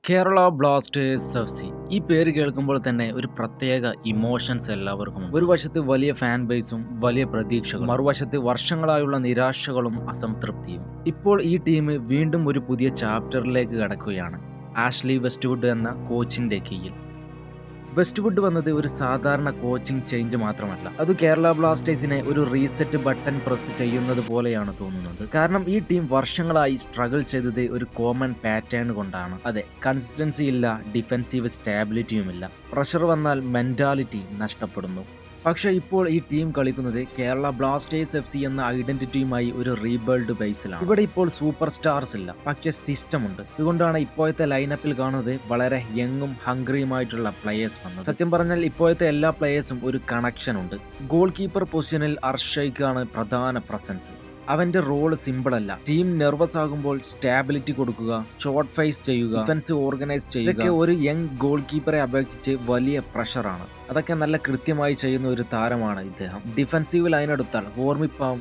Kerala Blasters FC. ഈ പേര് കേൾക്കുമ്പോൾ തന്നെ ഒരു പ്രത്യേക ഇമോഷൻസ് എല്ലാവർക്കും. ഒരു വശത്ത് വലിയ ഫാൻ ബേസും വലിയ പ്രതീക്ഷകളും, മറുവശത്ത് വർഷങ്ങളായുള്ള നിരാശകളും അസംതൃപ്തിയും. ഇപ്പോൾ ഈ ടീം വീണ്ടും ഒരു പുതിയ ചാപ്റ്ററിലേക്ക് കടക്കുകയാണ്. ആഷ്ലി വെസ്റ്റ്വുഡ് എന്ന കോച്ചിന്റെ കീഴിൽ. വെസ്റ്റ്വുഡ് വന്നത് ഒരു സാധാരണ കോച്ചിങ് ചേഞ്ച് മാത്രമല്ല, അത് കേരള ബ്ലാസ്റ്റേഴ്സിനെ ഒരു റീസെറ്റ് ബട്ടൺ പ്രസ് ചെയ്യുന്നത് പോലെയാണ് തോന്നുന്നത്. കാരണം ഈ ടീം വർഷങ്ങളായി സ്ട്രഗിൾ ചെയ്തത് ഒരു കോമൺ പാറ്റേൺ കൊണ്ടാണ്. അതെ, കൺസിസ്റ്റൻസി ഇല്ല, ഡിഫെൻസീവ് സ്റ്റാബിലിറ്റിയുമില്ല. പ്രഷർ വന്നാൽ മെന്റാലിറ്റി നഷ്ടപ്പെടുന്നു. പക്ഷേ ഇപ്പോൾ ഈ ടീം കളിക്കുന്നത് കേരള ബ്ലാസ്റ്റേഴ്സ് എഫ്.സി. എന്ന ഐഡന്റിറ്റിയുമായി ഒരു റീബിൽഡ് ബേസിലാണ്. ഇവിടെ ഇപ്പോൾ സൂപ്പർ സ്റ്റാർസ് ഇല്ല, പക്ഷേ സിസ്റ്റം ഉണ്ട്. ഇതുകൊണ്ടാണ് ഇപ്പോഴത്തെ ലൈനപ്പിൽ കാണുന്നത് വളരെ യങ്ങും ഹംഗ്രിയുമായിട്ടുള്ള പ്ലേയേഴ്സ് വന്നത്. സത്യം പറഞ്ഞാൽ ഇപ്പോഴത്തെ എല്ലാ പ്ലേയേഴ്സും ഒരു കണക്ഷൻ ഉണ്ട്. ഗോൾ കീപ്പർ പൊസിഷനിൽ അർഷയ്ക്കാണ് പ്രധാന പ്രസൻസ്. അവന്റെ റോള് സിമ്പിൾ അല്ല. ടീം നെർവസ് ആകുമ്പോൾ സ്റ്റാബിലിറ്റി കൊടുക്കുക, ഷോട്ട് ഫേസ് ചെയ്യുക, ഡിഫൻസ് ഓർഗനൈസ് ചെയ്യുക, ഇതൊക്കെ ഒരു യങ് ഗോൾ കീപ്പറെ അപേക്ഷിച്ച് വലിയ പ്രഷറാണ്. അതൊക്കെ നല്ല കൃത്യമായി ചെയ്യുന്ന ഒരു താരമാണ് ഇദ്ദേഹം. ഡിഫൻസീവ് ലൈൻ എടുത്താൽ ഓർമിപ്പാം,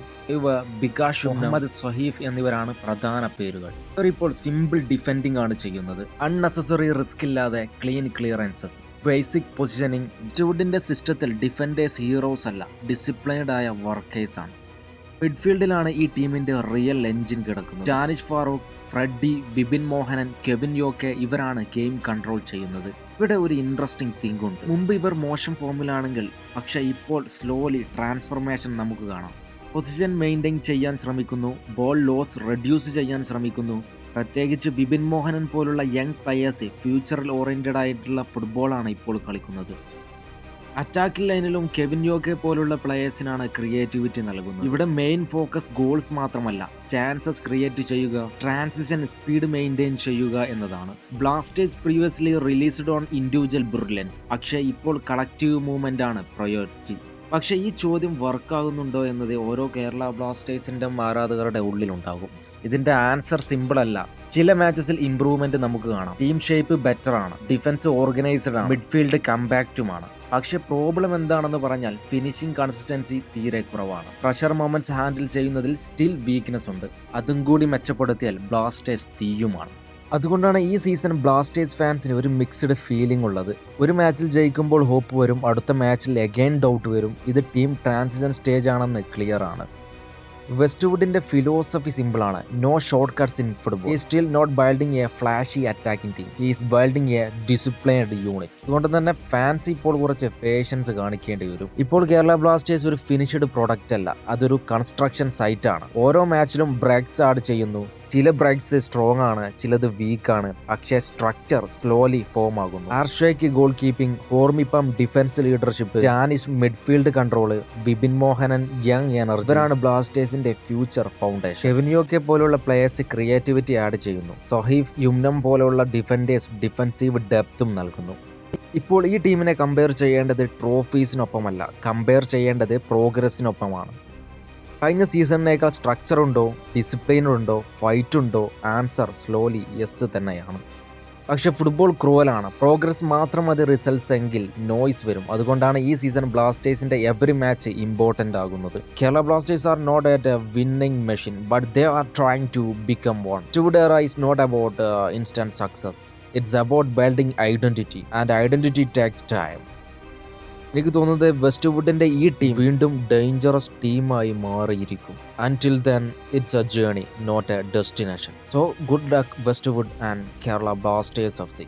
ബികാഷ്, മുഹമ്മദ് സഹീഫ് എന്നിവരാണ് പ്രധാന പേരുകൾ. ഇവർ ഇപ്പോൾ സിമ്പിൾ ഡിഫെൻഡിംഗ് ആണ് ചെയ്യുന്നത്. അൺനെസസറി റിസ്ക് ഇല്ലാതെ ക്ലീൻ ക്ലിയറൻസസ്, ബേസിക് പൊസിഷനിങ്. വെസ്റ്റ്വുഡിന്റെ സിസ്റ്റത്തിൽ ഡിഫൻഡേഴ്സ് ഹീറോസ് അല്ല, ഡിസിപ്ലൈൻഡ് ആയ വർക്കേഴ്സ് ആണ്. മിഡ്ഫീൽഡിലാണ് ഈ ടീമിന്റെ റിയൽ എഞ്ചിൻ കിടക്കുന്നത്. Danish Farooq, Freddy, Vipin Mohanan, Kevin Yoke ഇവരാണ് ഗെയിം കൺട്രോൾ ചെയ്യുന്നത്. ഇവിടെ ഒരു ഇൻട്രസ്റ്റിംഗ് തിങ് ഉണ്ട്. മുമ്പ് ഇവർ മോശം ഫോമിലാണെങ്കിൽ, പക്ഷെ ഇപ്പോൾ സ്ലോലി ട്രാൻസ്ഫർമേഷൻ നമുക്ക് കാണാം. പൊസിഷൻ മെയിൻറ്റെയിൻ ചെയ്യാൻ ശ്രമിക്കുന്നു, ബോൾ ലോസ് റെഡ്യൂസ് ചെയ്യാൻ ശ്രമിക്കുന്നു. പ്രത്യേകിച്ച് വിപിൻ മോഹനൻ പോലുള്ള യങ് പ്ലെയേഴ്സ് ഫ്യൂച്ചറിൽ ഓറിയന്റഡ് ആയിട്ടുള്ള ഫുട്ബോളാണ് ഇപ്പോൾ കളിക്കുന്നത്. അറ്റാക്കിംഗ് ലൈനിലും കെവിൻ യോക്കെ പോലുള്ള പ്ലേയേഴ്സിനാണ് ക്രിയേറ്റിവിറ്റി നൽകുന്നത്. ഇവിടെ മെയിൻ ഫോക്കസ് ഗോൾസ് മാത്രമല്ല, ചാൻസസ് ക്രിയേറ്റ് ചെയ്യുക, ട്രാൻസിഷൻ സ്പീഡ് മെയിൻറ്റെയിൻ ചെയ്യുക എന്നതാണ്. Blasters previously released on individual brilliance, പക്ഷേ ഇപ്പോൾ കളക്റ്റീവ് മൂവ്മെന്റ് ആണ് പ്രയോറിറ്റി. പക്ഷേ ഈ ചോദ്യം വർക്കാകുന്നുണ്ടോ എന്നത് ഓരോ കേരള ബ്ലാസ്റ്റേഴ്സിന്റെ ആരാധകരുടെ ഉള്ളിലുണ്ടാകും. ഇതിന്റെ ആൻസർ സിമ്പിൾ അല്ല. ചില മാച്ചസിൽ ഇംപ്രൂവ്മെന്റ് നമുക്ക് കാണാം. ടീം ഷേപ്പ് ബെറ്റർ ആണ്, ഡിഫൻസ് ഓർഗനൈസ്ഡ് ആണ്, മിഡ്ഫീൽഡ് കമ്പാക്റ്റുമാണ്. പക്ഷെ പ്രോബ്ലം എന്താണെന്ന് പറഞ്ഞാൽ ഫിനിഷിംഗ് കൺസിസ്റ്റൻസി തീരെ കുറവാണ്. പ്രഷർ മൊമെന്റ്സ് ഹാൻഡിൽ ചെയ്യുന്നതിൽ സ്റ്റിൽ വീക്ക്നെസ് ഉണ്ട്. അതും കൂടി മെച്ചപ്പെടുത്തിയാൽ ബ്ലാസ്റ്റേഴ്സ് തീയുമാണ്. അതുകൊണ്ടാണ് ഈ സീസൺ ബ്ലാസ്റ്റേഴ്സ് ഫാൻസിന് ഒരു മിക്സ്ഡ് ഫീലിംഗ് ഉള്ളത്. ഒരു മാച്ചിൽ ജയിക്കുമ്പോൾ ഹോപ്പ് വരും, അടുത്ത മാച്ചിൽ അഗൈൻ ഡൗട്ട് വരും. ഇത് ടീം ട്രാൻസിഷൻ സ്റ്റേജ് ആണെന്ന് ക്ലിയർ ആണ്. വെസ്റ്റ്വുഡിന്റെ ഫിലോസഫി സിമ്പിൾ ആണ്. No short cuts in football. He still not building a flashy attacking team, he is building a disciplined unit. അതുകൊണ്ട് തന്നെ ഫാൻസ് ഇപ്പോൾ കുറച്ച് പേഷ്യൻസ് കാണിക്കേണ്ടി വരും. ഇപ്പോൾ കേരള ബ്ലാസ്റ്റേഴ്സ് ഒരു ഫിനിഷ്ഡ് പ്രൊഡക്റ്റ് അല്ല, അതൊരു കൺസ്ട്രക്ഷൻ സൈറ്റ് ആണ്. ഓരോ മാച്ചിലും ബ്രേക്സ് ആഡ് ചെയ്യുന്നു. ചില ബ്രേക്സ് സ്ട്രോങ് ആണ്, ചിലത് വീക്ക് ആണ്, പക്ഷേ സ്ട്രക്ചർ സ്ലോലി ഫോം ആകുന്നു. ആർഷയ്ക്ക് ഗോൾ കീപ്പിംഗ്, ഓർമിപ്പം defence leadership, Janish midfield control, Vipin Mohanan young energy, ഇവരാണ് ബ്ലാസ്റ്റേഴ്സിന്റെ ഫ്യൂച്ചർ ഫൗണ്ടേഷൻ. കെവിൻ യോക്കെ പോലുള്ള പ്ലേയേഴ്സ് ക്രിയേറ്റിവിറ്റി ആഡ് ചെയ്യുന്നു. സഹീഫ്, യുംനം പോലുള്ള ഡിഫൻഡേഴ്സ് ഡിഫൻസീവ് ഡെപ്തും നൽകുന്നു. ഇപ്പോൾ ഈ ടീമിനെ കമ്പയർ ചെയ്യേണ്ടത് ട്രോഫീസിനൊപ്പമല്ല, കമ്പയർ ചെയ്യേണ്ടത് പ്രോഗ്രസിനൊപ്പമാണ്. കഴിഞ്ഞ സീസണിനേക്കാൾ സ്ട്രക്ചർ ഉണ്ടോ, ഡിസിപ്ലിൻ ഉണ്ടോ, ഫൈറ്റ് ഉണ്ടോ? ആൻസർ സ്ലോലി യെസ് തന്നെയാണ്. പക്ഷെ ഫുട്ബോൾ ക്രൂവലാണ്. പ്രോഗ്രസ് മാത്രം അത് റിസൾട്ട്സ് എങ്കിൽ നോയ്സ് വരും. അതുകൊണ്ടാണ് ഈ സീസൺ ബ്ലാസ്റ്റേഴ്സിന്റെ എവറി മാച്ച് ഇമ്പോർട്ടന്റ് ആകുന്നത്. Kerala Blasters are not at a winning machine, but they are trying to become one. Today is not about instant success. It's about building identity, and identity takes time. എനിക്ക് തോന്നുന്നത് വെസ്റ്റ്വുഡിന്റെ ഈ team വീണ്ടും dangerous ടീമായി മാറിയിരിക്കും. Until then, it's a journey, not a destination. So good luck Westwood and Kerala Blasters FC.